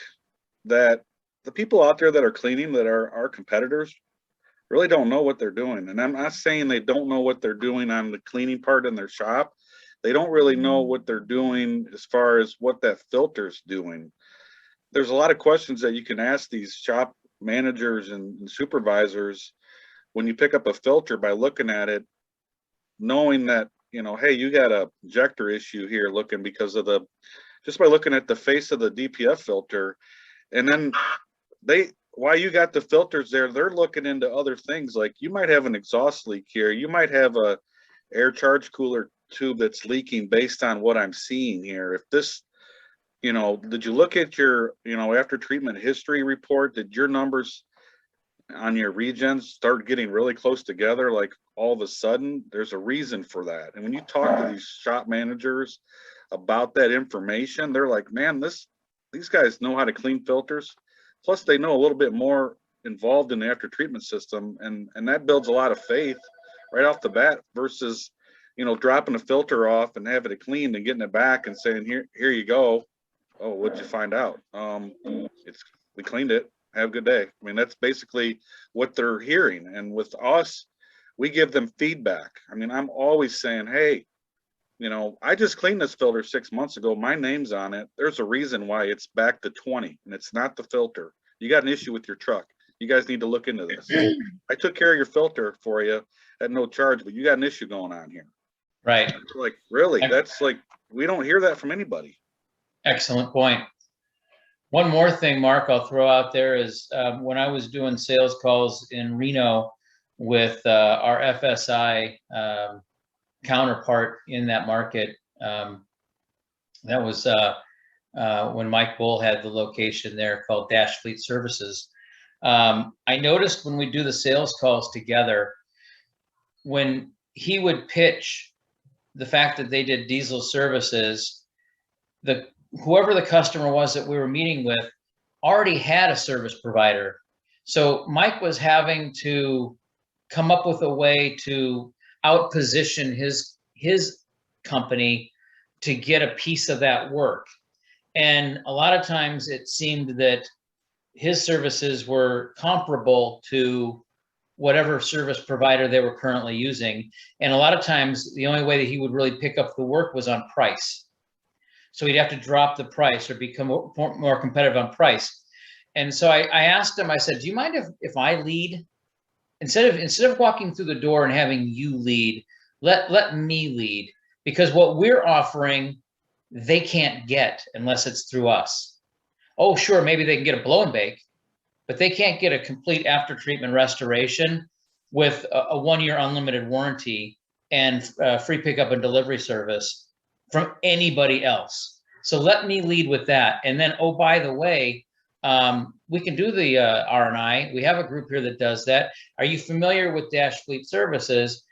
that the people out there that are cleaning, that are our competitors, really don't know what they're doing. And I'm not saying they don't know what they're doing on the cleaning part in their shop. They don't really know what they're doing as far as what that filter's doing. There's a lot of questions that you can ask these shop managers and supervisors when you pick up a filter by looking at it, knowing that, hey, you got a injector issue here, looking because of just by looking at the face of the DPF filter. And then while you got the filters there, they're looking into other things, like you might have an exhaust leak here, you might have a air charge cooler tube that's leaking based on what I'm seeing here. If this, did you look at your, after treatment history report? Did your numbers on your regens start getting really close together? Like all of a sudden, there's a reason for that. And when you talk to these shop managers about that information, they're like, man, these guys know how to clean filters. Plus they know a little bit more involved in the after treatment system. And that builds a lot of faith right off the bat versus, dropping a filter off and having it cleaned and getting it back and saying, here you go. Oh, what'd you find out? We cleaned it. Have a good day. I mean, that's basically what they're hearing. And with us, we give them feedback. I mean, I'm always saying, hey, You know, I just cleaned this filter 6 months ago. My name's on it. There's a reason why it's back to 20, and it's not the filter. You got an issue with your truck. You guys need to look into this. I took care of your filter for you at no charge, but you got an issue going on here. Right. Like, really? That's like, we don't hear that from anybody. Excellent point. One more thing, Mark, I'll throw out there is when I was doing sales calls in Reno with our FSI counterpart in that market, that was when Mike Bull had the location there called Dash Fleet Services. I noticed when we do the sales calls together, when he would pitch the fact that they did diesel services, whoever the customer was that we were meeting with already had a service provider. So Mike was having to come up with a way to outposition his company to get a piece of that work. And a lot of times it seemed that his services were comparable to whatever service provider they were currently using. And a lot of times the only way that he would really pick up the work was on price. So he'd have to drop the price or become more competitive on price. And so I asked him, I said, do you mind if I lead? Instead of walking through the door and having you lead, let me lead, because what we're offering, they can't get unless it's through us. Oh, sure, maybe they can get a blow and bake, but they can't get a complete after treatment restoration with a 1-year unlimited warranty and free pickup and delivery service from anybody else. So let me lead with that. And then, oh, by the way, we can do the R&I. We have a group here that does that. Are you familiar with Dash Fleet Services?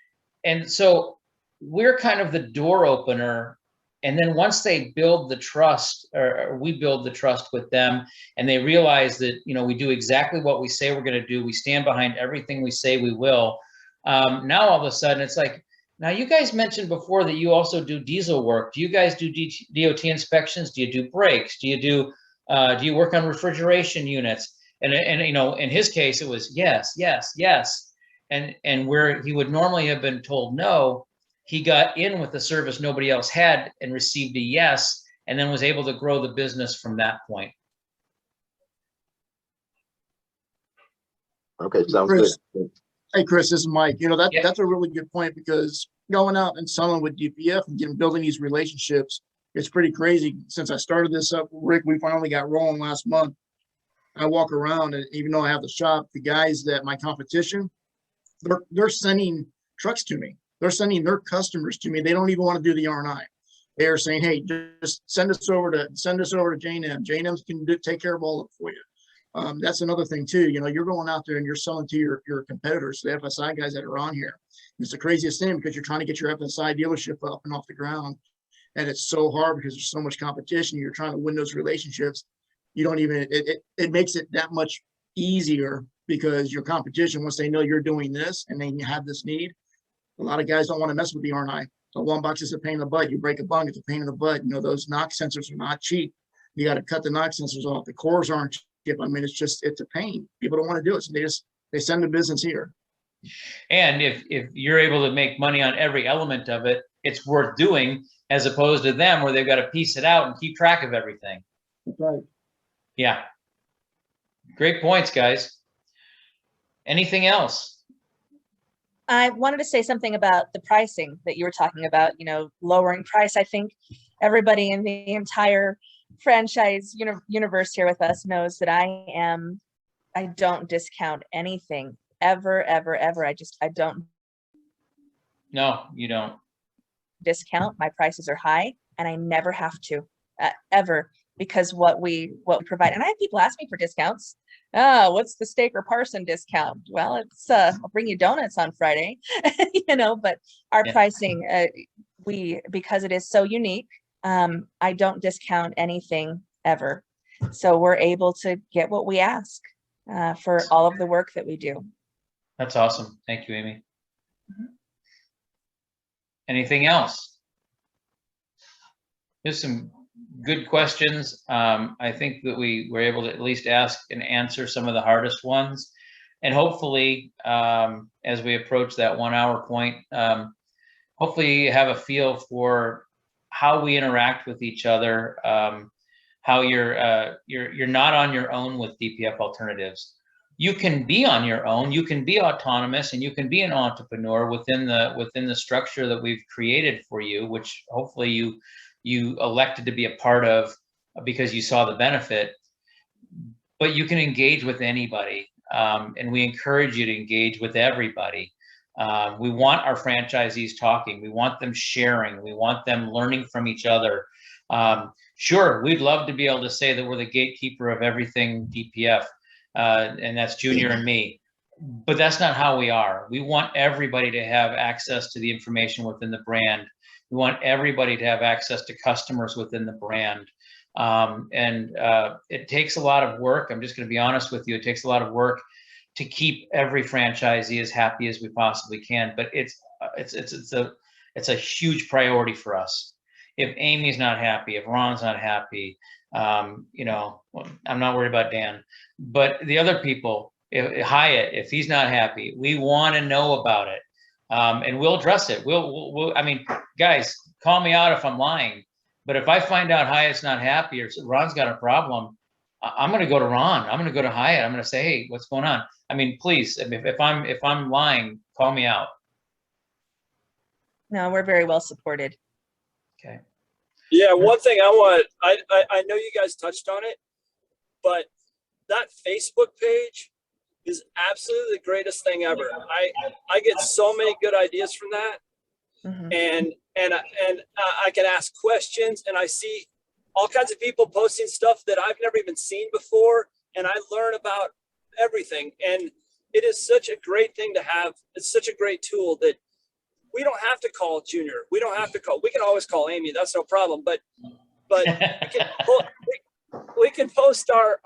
And so we're kind of the door opener. And then once they build the trust, or we build the trust with them, and they realize that, you know, we do exactly what we say we're going to do. We stand behind everything we say we will. Now all of a sudden it's like, now you guys mentioned before that you also do diesel work. Do you guys do DOT inspections? Do you do brakes? Do you work on refrigeration units? And you know, in his case, it was yes, yes, yes. And where he would normally have been told no, he got in with a service nobody else had and received a yes, and then was able to grow the business from that point. Okay, sounds Chris, good. Hey, Chris, this is Mike. You know, Yeah. that's a really good point, because going out and selling with DPF and building these relationships, it's pretty crazy. Since I started this up, Rick, we finally got rolling last month. I walk around, and even though I have the shop, the guys that my competition, they're sending trucks to me. They're sending their customers to me. They don't even want to do the R&I. They're saying, hey, just send us over to J&M. J&M can take care of all of it for you. That's another thing too. You know, you're going out there and you're selling to your competitors, the FSI guys that are on here. It's the craziest thing, because you're trying to get your FSI dealership up and off the ground. And it's so hard because there's so much competition. You're trying to win those relationships. You don't even, it makes it that much easier, because your competition, once they know you're doing this and they have this need, a lot of guys don't want to mess with the R&I. So one box is a pain in the butt. You break a bung, it's a pain in the butt. You know, those NOx sensors are not cheap. You got to cut the NOx sensors off. The cores aren't cheap. I mean, it's a pain. People don't want to do it. So they send the business here. And if you're able to make money on every element of it, it's worth doing, as opposed to them where they've got to piece it out and keep track of everything. That's right. Yeah. Great points, guys. Anything else? I wanted to say something about the pricing that you were talking about, you know, lowering price. I think everybody in the entire franchise universe here with us knows that I don't discount anything ever, ever, ever. I don't. No, you don't. Discount. My prices are high, and I never have to ever, because what we provide. And I have people ask me for discounts. Oh, what's the steak or parson discount? Well, it's I'll bring you donuts on Friday, you know. But our pricing, because it is so unique, I don't discount anything ever. So we're able to get what we ask for all of the work that we do. That's awesome. Thank you, Amy. Anything else? There's some good questions. I think that we were able to at least ask and answer some of the hardest ones. And hopefully, as we approach that 1 hour point, hopefully you have a feel for how we interact with each other, how you're not on your own with DPF Alternatives. You can be on your own, you can be autonomous, and you can be an entrepreneur within the structure that we've created for you, which hopefully you elected to be a part of because you saw the benefit. But you can engage with anybody, and we encourage you to engage with everybody. We want our franchisees talking. We want them sharing. We want them learning from each other. Sure, we'd love to be able to say that we're the gatekeeper of everything DPF, and that's Junior and me. But that's not how we are. We want everybody to have access to the information within the brand. We want everybody to have access to customers within the brand. It takes a lot of work. I'm just going to be honest with you. It takes a lot of work to keep every franchisee as happy as we possibly can. But it's a huge priority for us. If Amy's not happy, if Ron's not happy, you know, I'm not worried about Dan, but the other people, Hyatt, if he's not happy, we want to know about it, and we'll address it. We'll. I mean, guys, call me out if I'm lying. But if I find out Hyatt's not happy or Ron's got a problem, I'm going to go to Ron. I'm going to go to Hyatt. I'm going to say, hey, what's going on? I mean, please, if I'm lying, call me out. No, we're very well supported. Okay. Yeah, one thing I know you guys touched on it, but that Facebook page is absolutely the greatest thing ever. I get so many good ideas from that. Mm-hmm. And I can ask questions, and I see all kinds of people posting stuff that I've never even seen before, and I learn about everything. And it is such a great thing to have. It's such a great tool that we don't have to call Junior. We don't have to call. We can always call Amy. That's no problem. But we can post our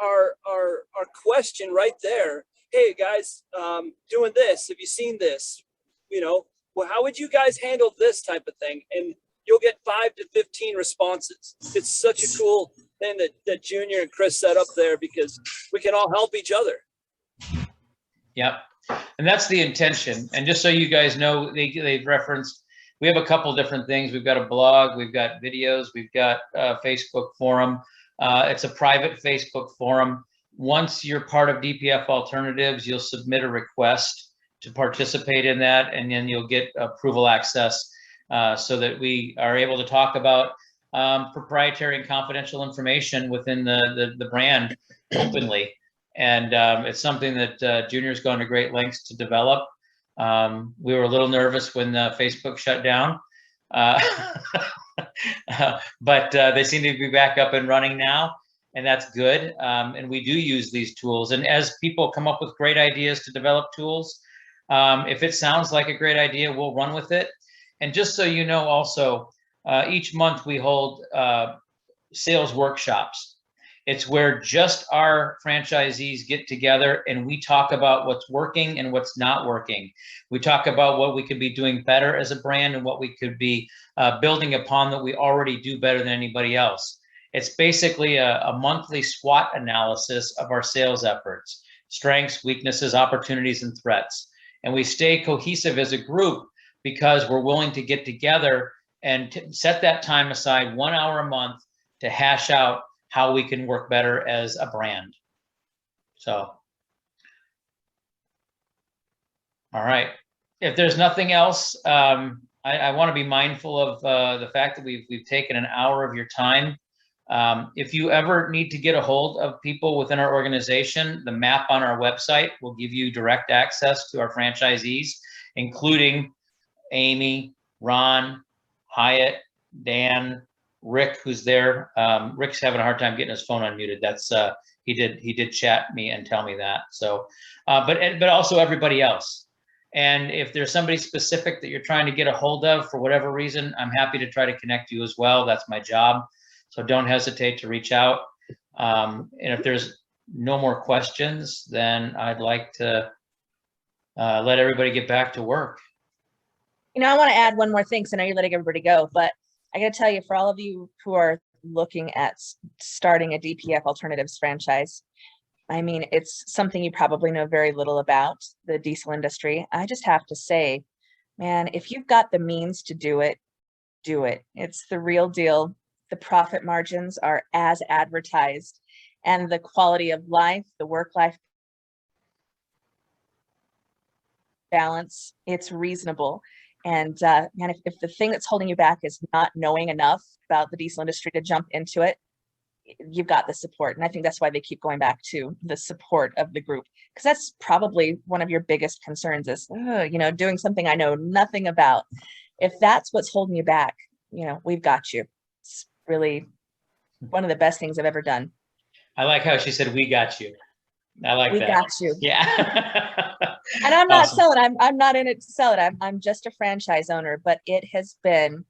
question right there. Hey guys, doing this. Have you seen this? You know, well, how would you guys handle this type of thing? And you'll get 5 to 15 responses. It's such a cool thing that Junior and Chris set up there, because we can all help each other. Yep. And that's the intention. And just so you guys know, they've referenced, we have a couple different things. We've got a blog, we've got videos, we've got a Facebook forum. It's a private Facebook forum. Once you're part of DPF Alternatives, you'll submit a request to participate in that, and then you'll get approval access so that we are able to talk about proprietary and confidential information within the brand openly. And it's something that Junior's gone to great lengths to develop. We were a little nervous when Facebook shut down, but they seem to be back up and running now, and that's good. And we do use these tools. And as people come up with great ideas to develop tools, if it sounds like a great idea, we'll run with it. And just so you know, also, each month we hold sales workshops. It's where just our franchisees get together and we talk about what's working and what's not working. We talk about what we could be doing better as a brand and what we could be building upon that we already do better than anybody else. It's basically a monthly SWOT analysis of our sales efforts, strengths, weaknesses, opportunities, and threats. And we stay cohesive as a group because we're willing to get together and set that time aside, 1 hour a month, to hash out how we can work better as a brand. So, all right. If there's nothing else, I want to be mindful of the fact that we've taken an hour of your time. If you ever need to get a hold of people within our organization, the map on our website will give you direct access to our franchisees, including Amy, Ron, Hyatt, Dan, Rick, who's there. Rick's having a hard time getting his phone unmuted. That's he did chat me and tell me that. So, but also everybody else. And if there's somebody specific that you're trying to get a hold of for whatever reason, I'm happy to try to connect you as well. That's my job. So don't hesitate to reach out. And if there's no more questions, then I'd like to let everybody get back to work. You know, I want to add one more thing, because I know you're letting everybody go, but I got to tell you, for all of you who are looking at starting a DPF Alternatives franchise, I mean, it's something you probably know very little about, the diesel industry. I just have to say man, if you've got the means to do it, do it. It's the real deal. The profit margins are as advertised, and the quality of life, the work-life balance, it's reasonable. And man, if the thing that's holding you back is not knowing enough about the diesel industry to jump into it, you've got the support. And I think that's why they keep going back to the support of the group, because that's probably one of your biggest concerns is, you know, doing something I know nothing about. If that's what's holding you back, you know, we've got you. It's really one of the best things I've ever done. I like how she said, "We got you." I like We that. got you. Yeah. And I'm not Awesome. selling. I'm not in it to sell it. I'm just a franchise owner, but it has been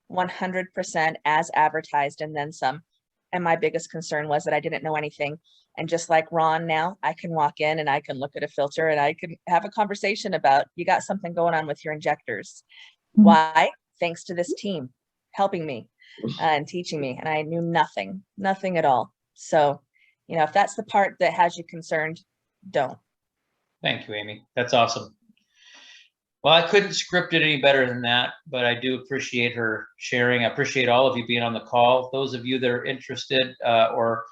100% as advertised and then some. And my biggest concern was that I didn't know anything. And just like Ron now, I can walk in and I can look at a filter and I can have a conversation about, you got something going on with your injectors. Why? Thanks to this team helping me and teaching me. And I knew nothing at all. So, you know, if that's the part that has you concerned, don't. Thank you, Amy. That's awesome. Well, I couldn't script it any better than that, but I do appreciate her sharing. I appreciate all of you being on the call. Those of you that are interested or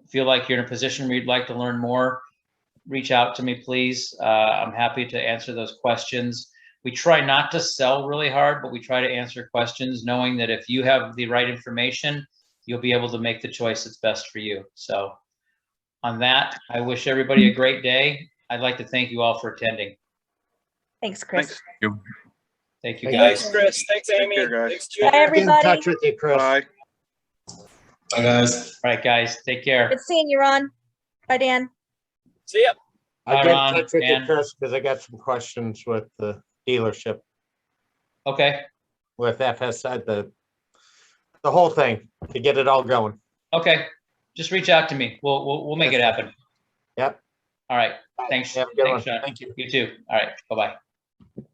feel like you're in a position where you'd like to learn more, reach out to me, please. I'm happy to answer those questions. We try not to sell really hard, but we try to answer questions knowing that if you have the right information, you'll be able to make the choice that's best for you. So on that, I wish everybody a great day. I'd like to thank you all for attending. Thanks, Chris. Thanks. Thank you, Thanks, guys. Chris. Thanks, Amy. care, guys. Thanks, Bye, Junior. Get in everybody. touch with you, Chris. Bye. Bye, guys. All right, guys, take care. Good seeing you, Ron. Bye, Dan. See ya. I'll Bye, get in Ron, touch with you, Dan. Chris, because I got some questions with the dealership, Okay, with FSI, the whole thing, to get it all going. okay. Just reach out to me. We'll make it happen. Yep. All right. Thanks. Have a good one. Thanks, Sean. Thank you. You too. All right. Bye-bye.